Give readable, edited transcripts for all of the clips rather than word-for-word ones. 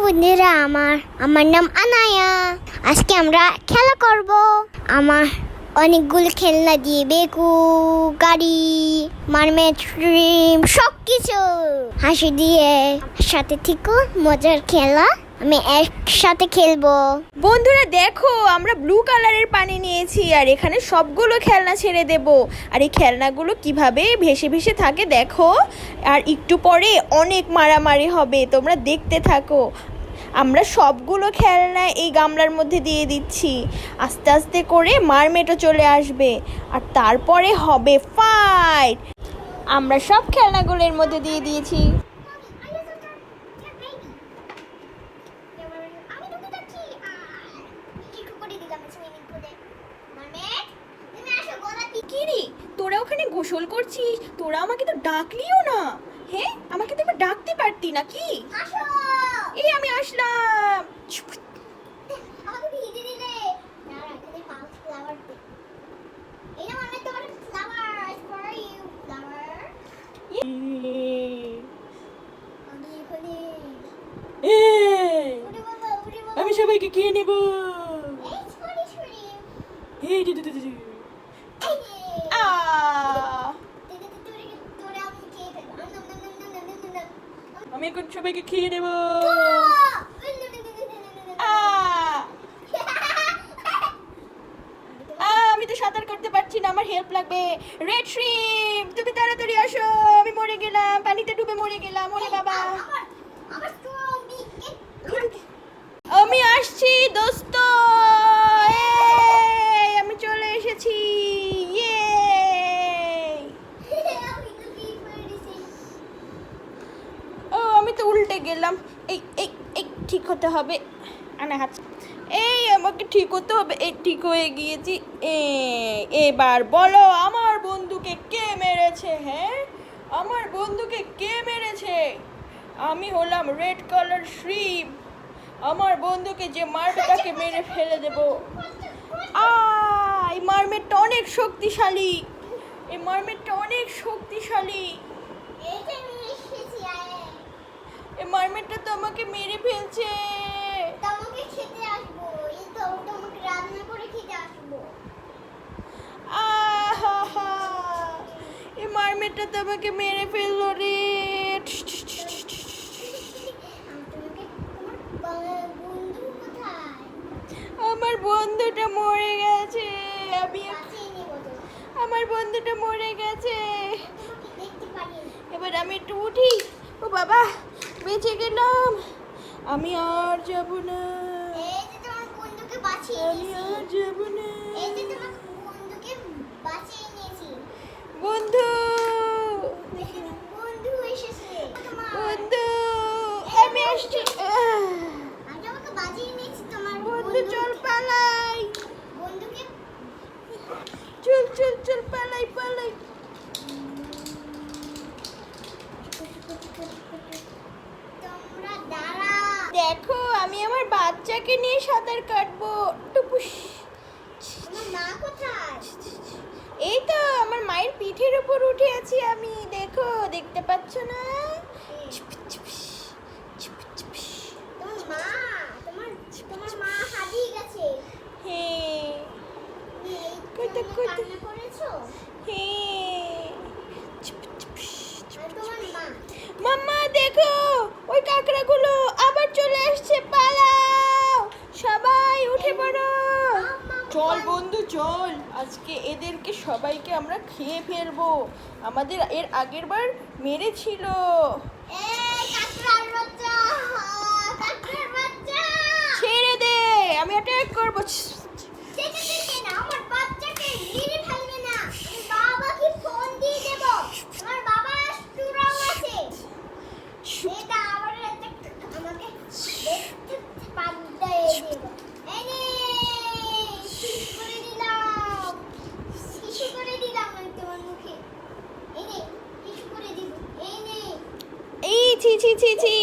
বন্ধুরা, আমার নাম আনায়া। আজকে আমরা খেলা করব। আমার অনেকগুলো খেলনা দিয়ে বেকু, গাড়ি, মারমেড, ড্রিম সবকিছু হাসি দিয়ে সাথে থেকো। মজার খেলা আমি একসাথে খেলবো। বন্ধুরা দেখো, আমরা ব্লু কালারের পানি নিয়েছি আর এখানে সবগুলো খেলনা ছেড়ে দেব। আর এই খেলনাগুলো কিভাবে ভেসে ভেসে থাকে দেখো। আর একটু পরে অনেক মারামারি হবে, তোমরা দেখতে থাকো। আমরা সবগুলো খেলনা এই গামলার মধ্যে দিয়ে দিচ্ছি। আস্তে আস্তে করে মারমেটও চলে আসবে আর তারপরে হবে ফাইট। আমরা সব খেলনাগুলো এর মধ্যে দিয়ে দিয়েছি। কিরে, তোরা ওখানে গোসল করছিস? তোরা আমাকে তো ডাকলিও না। হ্যাঁ, আমাকে তো একবার ডাকতে পারতি নাকি? এই আমি আসলাম। আমি সবাইকে খেয়ে নেব। আমি এখন সবাইকে খেয়ে নেব। আমি তো সাঁতার করতে পারছি না, আমার হেল্প লাগবে। রেড শ্রিম, তুমি তাড়াতাড়ি আসো। আমি মরে গেলাম, পানিতে ডুবে মরে গেলাম। ওরে বাবা, আমি আসছি দোস্ত। আমি চলে এসেছি। ও, আমি তো উল্টে গেলাম। এই এই এই ঠিক হতে হবে। আনা হাত, এই আমাকে ঠিক হতে হবে। এই ঠিক হয়ে গিয়েছি। এবার বলো, আমার বন্ধুকে কে মেরেছে? হ্যাঁ, আমার বন্ধুকে কে মেরেছে? আমি হলাম রেড কালার শ্রিম। আমার বন্ধুকে যে মারবে তাকে মেরে ফেলে দেব। এই মারমেটটা অনেক শক্তিশালী। এই মারমেটটা অনেক শক্তিশালী। এই মারমেটটা তো আমাকে মেরে ফেলছে। এই মারমেটটা তো আমাকে মেরে ফেললো রে। আমার বন্ধুটা মরে গেছে। আমার বন্ধুটা মরে গেছে। এবার আমি একটু উঠি। ও বাবা, বেঁচে গেলাম। আমি আর যাব না। আমি আর যাব না। বন্ধু, বন্ধু, আমি আসছি। বন্ধু চল পালাই। চল চল চল পালাই পালাই। দেখো, আমি আমার বাচ্চাকে নিয়ে সাঁতার কাটবো। টুপুস। এই তো আমার মায়ের পিঠের উপর উঠে আছি আমি। দেখো, দেখতে পাচ্ছ না? মাম্মা দেখো, ওই কাঁকড়াগুলো আবার চলে আসছে। পালাও, সবাই উঠে পড়ো। চল বন্ধু চল, আজকে এদেরকে সবাইকে আমরা খেয়ে ফেলবো। আমাদের এর আগের বার মেরেছিল। ছেড়ে দে, আমি অ্যাটাক করবো। ছি ছি ছি ছি,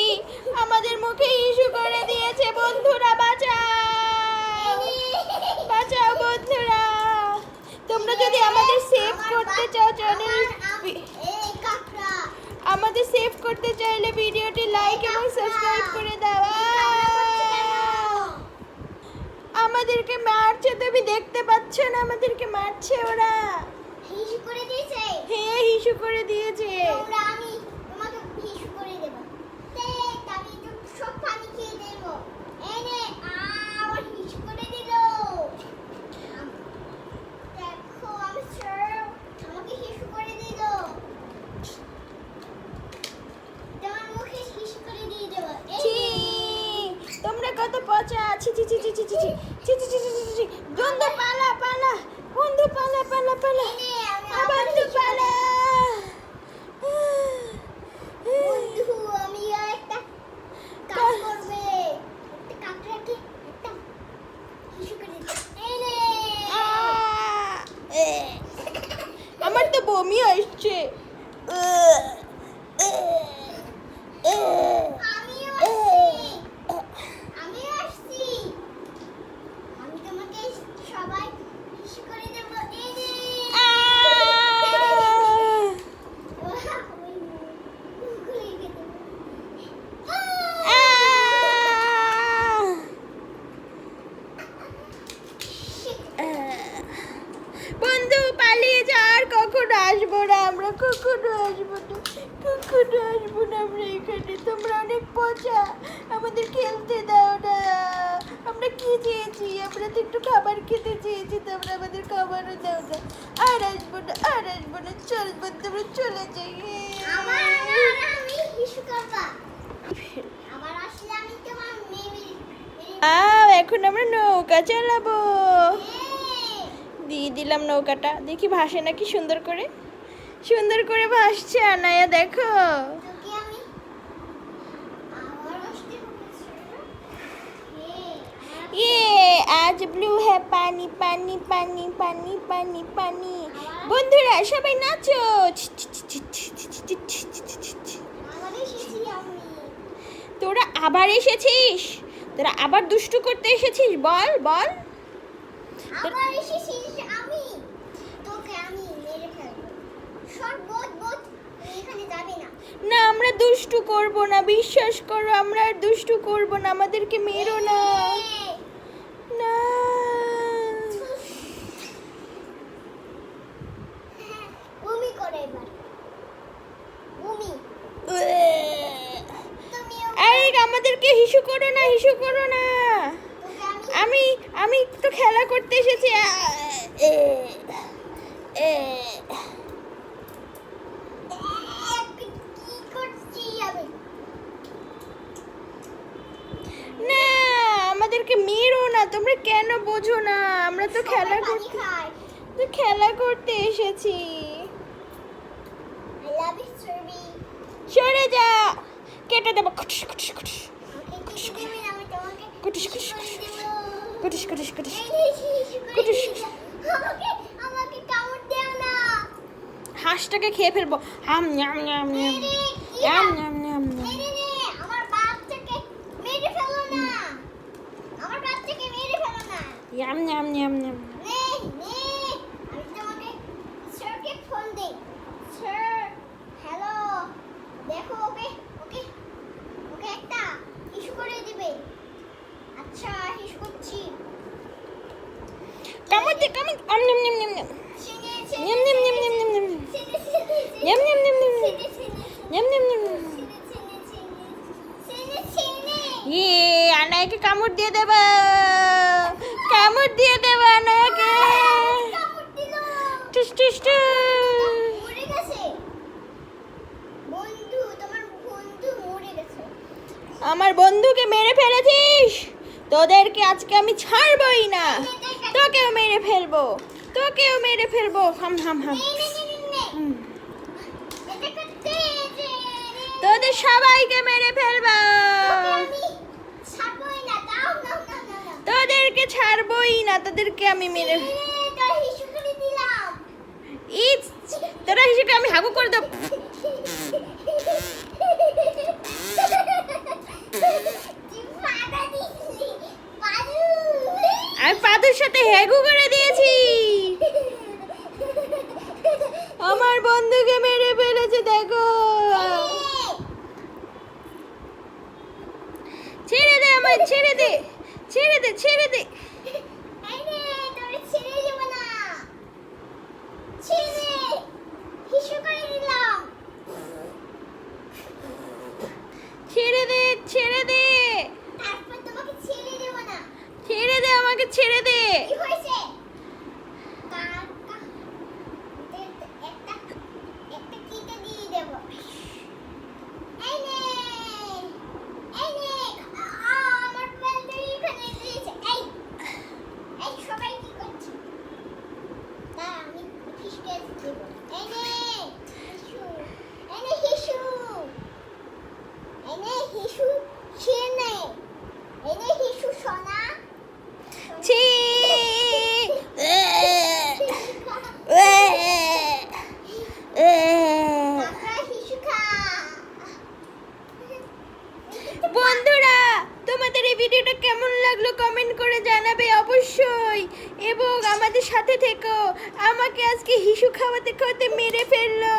আমাদের মুখে ইস্যু করে দিয়েছে। বন্ধুরা বাঁচাও, বাঁচাও বন্ধুরা। তোমরা যদি আমাদের সেভ করতে চাও চ্যানেল, আমাদের সেভ করতে চাইলে ভিডিওটি লাইক এবং সাবস্ক্রাইব করে দাও। দেখতে পাচ্ছ না আমাদেরকে মারছে ওরা? হিসু করে দিয়েছে। হ্যাঁ, হিসু করে দিয়েছে। তোমরা আমি তোমাকে হিসু করে দেব। আমি তো সব পানি খেয়ে দেব। এই নে, আমার হিসু করে দিল। দেখো আমি স্যার আমাকে হিসু করে দিল। তোমার মুখে হিসু করে দিয়ে দেব। ছি, তোমরা কত পচা। ছি ছি ছি ছি ছি ছি ছি ছি ছি ছি ছি ছি। বন্ধু পালা পালা, বন্ধু পালা পালা পালা, বন্ধু পালা। বন্ধু আমি একটা কাজ করবে। একটা কাকড়াকে একটা হিসু করে দিল। এই নে। আমার তো বমি আসছে। আমিও আসছি। আমিও আসছি। আমি তোমাকে সবাই হিসু করে দেব। এই নে। বন্ধু পালিয়ে যা, আর কখনো আসবো না, আমরা কখনো আসবো না, কখনো আসবো না আমরা এখানে। তোমরা অনেক পচা, আমাদের খেলতে দাও না। আমরা কি চেয়েছি? আমরা তো একটু খাবার খেতে চেয়েছি, তোমরা আমাদের খাবারও দাও না। আর আসবো না, আর আসবো না। চল বন্ধু, আমরা চলে যাই। আমি হিসু করবা। আবার আসলে আমি তোমার মেয়ে এখন আমরা নৌকা চালাবো। দিয়ে দিলাম নৌকাটা, দেখি ভাসে নাকি সুন্দর করে। সুন্দর করে ভাসছে আনায়া, দেখো। তোকে আমি আবার আসতে বলেছি। ये आज ব্লু है পানি পানি পানি পানি পানি পানি। বন্ধুরা সবাই নাচো। আমার এসেছি আমি। তোরা আবার এসেছিস? তোরা আবার দুষ্টু করতে এসেছিস? বল বল। আবার এসেছি আমি। তোকে আমি মেরে ফেলবো। সর বোধ বোধ, তুই এখানে যাবি না। না, আমরা দুষ্টু করব না, বিশ্বাস করো, আমরা আর দুষ্টু করব না। আমাদেরকে মেরো না। না। বমি করে এবার। বমি। তুমিও আরে আমাদেরকে হিসু করো না, হিসু করো না। তোকে আমি আমি আমি তো খেলা করতে এসেছি। কি করছি আমি? না, আমাদেরকে মেরো না। তোমরা কেন বোঝো না? আমরা তো খেলা পানি করতে খাই। তো খেলা করতে এসেছি। I love you, Survey. সরে যা, কেটে দেবো। কুটুস কুটুস কুটুস আমাকে কিছু দেবে না, আমি তোমাকে কুটুস হিসু কুটুস করে কুটুস দেবো। কুটুস কুটুস কুটুস এই নে, হিসু করে কুটুস। দিয়েছে। আমাকে কামড় দেও না। হাঁসটাকে খেয়ে ফেলবো। হাম 냐ম 냐ম 냐ম এই রে, কি 냐ম না? 냐ম 냐ম এই নে, নে, আমার বাচ্চাকে মেরে ফেলো না। আমার বাচ্চাকে মেরে ফেলো না। 냐ম 냐ম 냐ম 냐ম। নে, নে, আমি তোমাকে স্যারকে ফোন দেই। স্যার, হ্যালো, দেখো ওকে ওকে ওকে একটা ইস্যু করে দিবে। আচ্ছা, ইস্যু করছি। কামড় দে, কামড়। 냐ম 냐ম 냐ম 냐ম। ছিনে, 냐ম 냐ম 냐ম 냐ম 냐ম 냐ম। ছিনে, ছিনে, 냐ম 냐ম 냐ম 냐ম 냐ম। ছিনে, ছিনে, 냐ম 냐ম 냐ম 냐ম। ছিনে, ছিনে, ছিনে, ছিনে। আনায়াকে কামড় দিয়ে দেব, কামড় দিয়ে দেব আনায়াকে। কামড় দিল। টুস টুস টুস। মরে গেছে। বন্ধু, তোমার বন্ধু মরে গেছে। আমার বন্ধুকে মেরে ফেলেছিস? তোদেরকে আজকে আমি ছাড়বই না। তোকেও মেরে ফেলবো, তোকেও মেরে ফেলবো। হাম হাম হাম। নে, নে, নে, নে, নে। হুম। এটা করতে যে রে। তোদের সবাইকে মেরে ফেলবো। তোকে আমি ছাড়বই না। দাও, নাও, নাও, নাও, নাও। তোদেরকে ছাড়বই না, তোদেরকে আমি মেরে নে, তোর হিসু করে দিলাম। ইস, তোরা হিসেবে আমি হাগু করে দেব। তুই পাতা দিলি, পাদু। আমি পাদুর সাথে হেগু করে দিয়েছি। আমার বন্ধুকে মেরে ফেলেছে, দেখো। ছেড়ে দে আমায়, ছেড়ে দে, ছেড়ে দে, ছেড়ে দে। এই নে, তোর ছেড়ে হিসু করে দিলাম। ছেড়ে দে, ছেড়ে দে, তারপর তোমাকে ছেড়ে দেব না। ছেড়ে দে, আমাকে ছেড়ে দে। কি হয়েছে? একটা একটা কিতে দিয়ে দেব। এই নে, এই নে। আমার বেলটা এখানে দিয়েছে। এই সবাই কি করছে? না আমি ফিসকে দেব। এই নে হিসু, এই নে হিসু, এই নে হিসু, খেয়ে নে। এই নে হিসু সোনা। ছি। বন্ধুরা, তোমাদের এই ভিডিওটা কেমন লাগলো কমেন্ট করে জানাবে অবশ্যই, এবং আমাদের সাথে থেকো। আমাকে আজকে হিসু খাওয়াতে খাওয়াতে মেরে ফেললো।